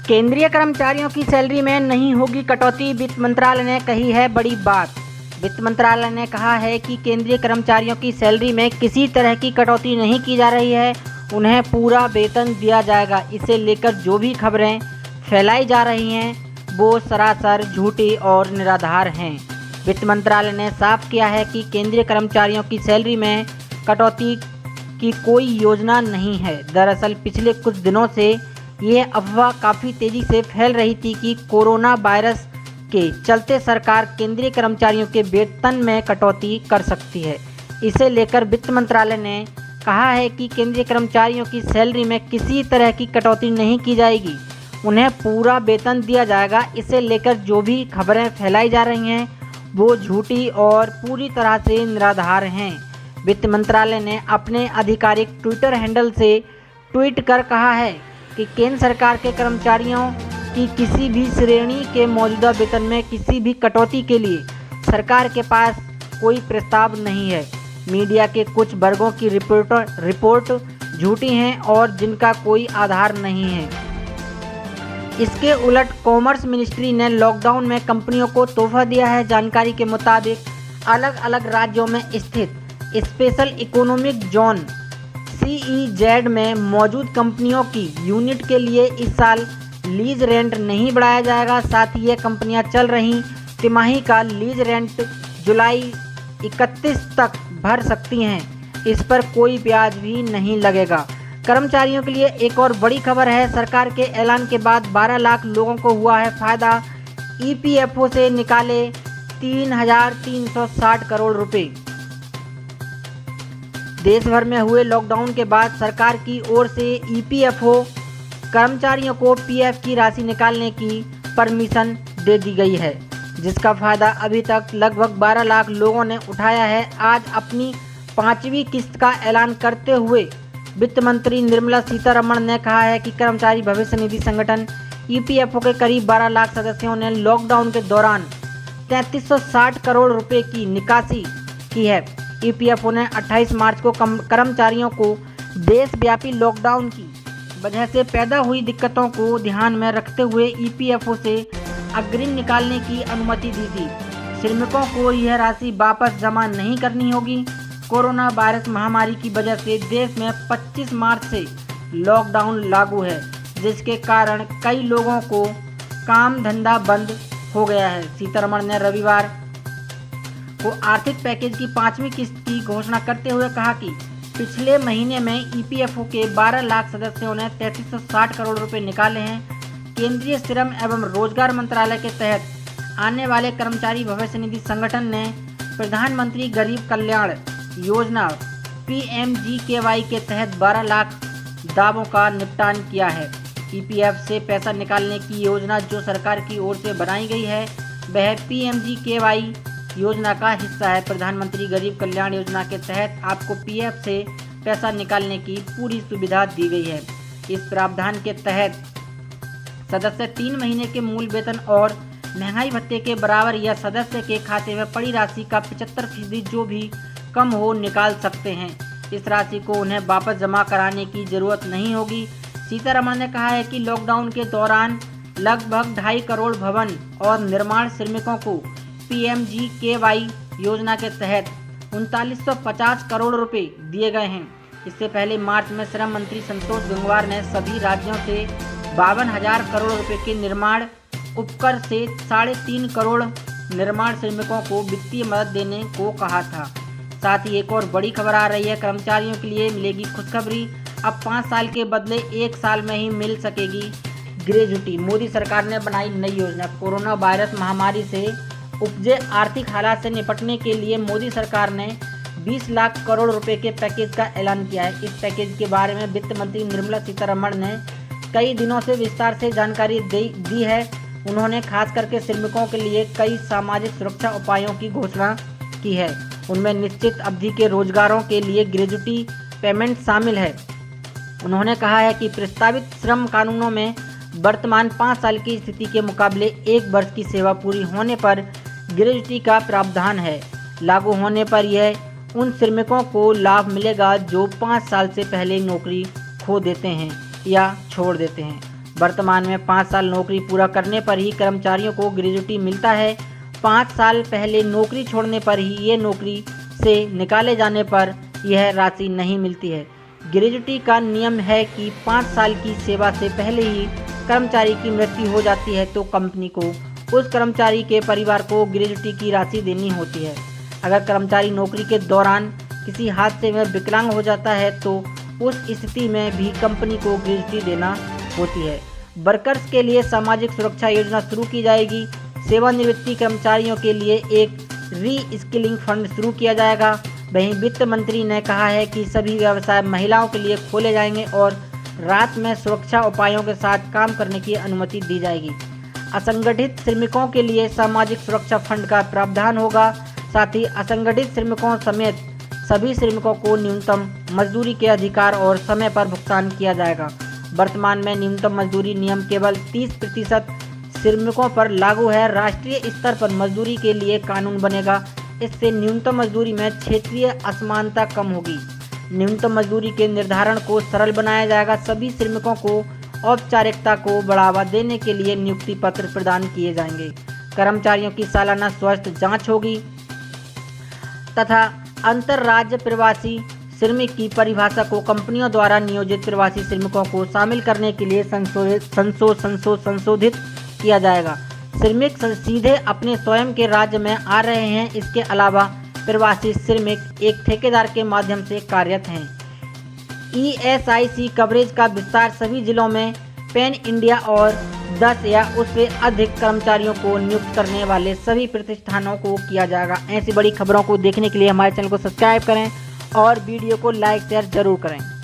केंद्रीय कर्मचारियों की सैलरी में नहीं होगी कटौती, वित्त मंत्रालय ने कही है बड़ी बात। वित्त मंत्रालय ने कहा है कि केंद्रीय कर्मचारियों की सैलरी में किसी तरह की कटौती नहीं की जा रही है, उन्हें पूरा वेतन दिया जाएगा। इसे लेकर जो भी खबरें फैलाई जा रही हैं वो सरासर झूठी और निराधार हैं। वित्त मंत्रालय ने साफ किया है कि केंद्रीय कर्मचारियों की सैलरी में कटौती की कोई योजना नहीं है। दरअसल पिछले कुछ दिनों से ये अफवाह काफ़ी तेज़ी से फैल रही थी कि कोरोना वायरस के चलते सरकार केंद्रीय कर्मचारियों के वेतन में कटौती कर सकती है। इसे लेकर वित्त मंत्रालय ने कहा है कि केंद्रीय कर्मचारियों की सैलरी में किसी तरह की कटौती नहीं की जाएगी, उन्हें पूरा वेतन दिया जाएगा। इसे लेकर जो भी खबरें फैलाई जा रही हैं वो झूठी और पूरी तरह से निराधार हैं। वित्त मंत्रालय ने अपने आधिकारिक ट्विटर हैंडल से ट्वीट कर कहा है कि केंद्र सरकार के कर्मचारियों की किसी भी श्रेणी के मौजूदा वेतन में किसी भी कटौती के लिए सरकार के पास कोई प्रस्ताव नहीं है। मीडिया के कुछ वर्गों की रिपोर्ट झूठी हैं और जिनका कोई आधार नहीं है। इसके उलट कॉमर्स मिनिस्ट्री ने लॉकडाउन में कंपनियों को तोहफा दिया है। जानकारी के मुताबिक अलग अलग राज्यों में स्थित स्पेशल इकोनॉमिक जोन CEZ में मौजूद कंपनियों की यूनिट के लिए इस साल लीज रेंट नहीं बढ़ाया जाएगा। साथ ही ये कंपनियां चल रही तिमाही का लीज रेंट जुलाई 31 तक भर सकती हैं। इस पर कोई ब्याज भी नहीं लगेगा। कर्मचारियों के लिए एक और बड़ी खबर है। सरकार के ऐलान के बाद 12 लाख लोगों को हुआ है फायदा। EPFO से निकाले 3,360 करोड़ रुपए। देश भर में हुए लॉकडाउन के बाद सरकार की ओर से EPFO कर्मचारियों को PF की राशि निकालने की परमिशन दे दी गई है, जिसका फायदा अभी तक लगभग 12 लाख लोगों ने उठाया है। आज अपनी 5वीं किस्त का ऐलान करते हुए वित्त मंत्री निर्मला सीतारमण ने कहा है कि कर्मचारी भविष्य निधि संगठन EPFO के करीब 12 लाख सदस्यों ने लॉकडाउन के दौरान 3360 करोड़ रुपए की निकासी की है। EPFO ने 28 मार्च को कर्मचारियों को देशव्यापी लॉकडाउन की वजह से पैदा हुई दिक्कतों को ध्यान में रखते हुए EPFO से अग्रिम निकालने की अनुमति दी थी। श्रमिकों को यह राशि वापस जमा नहीं करनी होगी। कोरोना वायरस महामारी की वजह से देश में 25 मार्च से लॉकडाउन लागू है, जिसके कारण कई लोगों को काम धंधा बंद हो गया है। सीतारमण ने रविवार को आर्थिक पैकेज की 5वीं किस्त की घोषणा करते हुए कहा कि पिछले महीने में EPFO के 12 लाख सदस्यों ने 3360 करोड़ रुपए निकाले हैं। केंद्रीय श्रम एवं रोजगार मंत्रालय के तहत आने वाले कर्मचारी भविष्य निधि संगठन ने प्रधानमंत्री गरीब कल्याण योजना PMGKY के तहत 12 लाख दावों का निपटान किया है। EPF से पैसा निकालने की योजना जो सरकार की ओर से बनाई गई है वह PMGKY योजना का हिस्सा है। प्रधानमंत्री गरीब कल्याण योजना के तहत आपको PF से पैसा निकालने की पूरी सुविधा दी गई है। इस प्रावधान के तहत सदस्य 3 महीने के मूल वेतन और महंगाई भत्ते के बराबर या सदस्य के खाते में पड़ी राशि का 75% जो भी कम हो निकाल सकते हैं। इस राशि को उन्हें वापस जमा कराने की जरूरत नहीं होगी। सीतारमण ने कहा है कि लॉकडाउन के दौरान लगभग 2.5 करोड़ भवन और निर्माण श्रमिकों को PMGKY योजना के तहत 3950 करोड़ रुपए दिए गए हैं। इससे पहले मार्च में श्रम मंत्री संतोष गंगवार ने सभी राज्यों से 52,000 करोड़ रुपए के निर्माण उपकर से 3.5 करोड़ निर्माण श्रमिकों को वित्तीय मदद देने को कहा था। साथ ही एक और बड़ी खबर आ रही है। कर्मचारियों के लिए मिलेगी खुशखबरी। अब 5 साल के बदले 1 साल में ही मिल सकेगी ग्रेजुटी। मोदी सरकार ने बनाई नई योजना। कोरोना वायरस महामारी से उपजे आर्थिक हालात से निपटने के लिए मोदी सरकार ने 20 लाख करोड़ रुपए के पैकेज का ऐलान किया है। इस पैकेज के बारे में वित्त मंत्री निर्मला सीतारमण ने कई दिनों से विस्तार से जानकारी दी है। उन्होंने खास करके श्रमिकों के लिए कई सामाजिक सुरक्षा उपायों की घोषणा की है। उनमें निश्चित अवधि के रोजगारों के लिए ग्रेजुटी पेमेंट शामिल है। उन्होंने कहा है कि प्रस्तावित श्रम कानूनों में वर्तमान 5 साल की स्थिति के मुकाबले 1 वर्ष की सेवा पूरी होने पर ग्रेजुटी का प्रावधान है। लागू होने पर यह उन श्रमिकों को लाभ मिलेगा जो 5 साल से पहले नौकरी खो देते हैं या छोड़ देते हैं। वर्तमान में 5 साल नौकरी पूरा करने पर ही कर्मचारियों को ग्रेजुटी मिलता है। 5 साल पहले नौकरी छोड़ने पर ही ये नौकरी से निकाले जाने पर यह राशि नहीं मिलती है। ग्रेजुटी का नियम है कि 5 साल की सेवा से पहले ही कर्मचारी की मृत्यु हो जाती है तो कंपनी को उस कर्मचारी के परिवार को ग्रेजुटी की राशि देनी होती है। अगर कर्मचारी नौकरी के दौरान किसी हादसे में विकलांग हो जाता है तो उस स्थिति में भी कंपनी को ग्रेजुटी देना होती है। वर्कर्स के लिए सामाजिक सुरक्षा योजना शुरू की जाएगी। सेवानिवृत्ति कर्मचारियों के लिए एक री स्किलिंग फंड शुरू किया जाएगा। वहीं वित्त मंत्री ने कहा है कि सभी व्यवसाय महिलाओं के लिए खोले जाएंगे और रात में सुरक्षा उपायों के साथ काम करने की अनुमति दी जाएगी। असंगठित श्रमिकों के लिए सामाजिक सुरक्षा फंड का प्रावधान होगा। साथ ही असंगठित श्रमिकों समेत सभी श्रमिकों को न्यूनतम मजदूरी के अधिकार और समय पर भुगतान किया जाएगा। वर्तमान में न्यूनतम मजदूरी नियम केवल 30% श्रमिकों पर लागू है। राष्ट्रीय स्तर पर मजदूरी के लिए कानून बनेगा। इससे न्यूनतम मजदूरी में क्षेत्रीय असमानता कम होगी। न्यूनतम मजदूरी के निर्धारण को सरल बनाया जाएगा। सभी श्रमिकों को औपचारिकता को बढ़ावा देने के लिए नियुक्ति पत्र प्रदान किए जाएंगे। कर्मचारियों की सालाना स्वास्थ्य जांच होगी तथा अंतर्राज्य प्रवासी श्रमिक की परिभाषा को कंपनियों द्वारा नियोजित प्रवासी श्रमिकों को शामिल करने के लिए संशोधित किया जाएगा। श्रमिक सीधे अपने स्वयं के राज्य में आ रहे हैं। इसके अलावा प्रवासी श्रमिक एक ठेकेदार के माध्यम से कार्यरत हैं। ESIC कवरेज का विस्तार सभी जिलों में पैन इंडिया और 10 या उससे अधिक कर्मचारियों को नियुक्त करने वाले सभी प्रतिष्ठानों को किया जाएगा। ऐसी बड़ी खबरों को देखने के लिए हमारे चैनल को सब्सक्राइब करें और वीडियो को लाइक शेयर जरूर करें।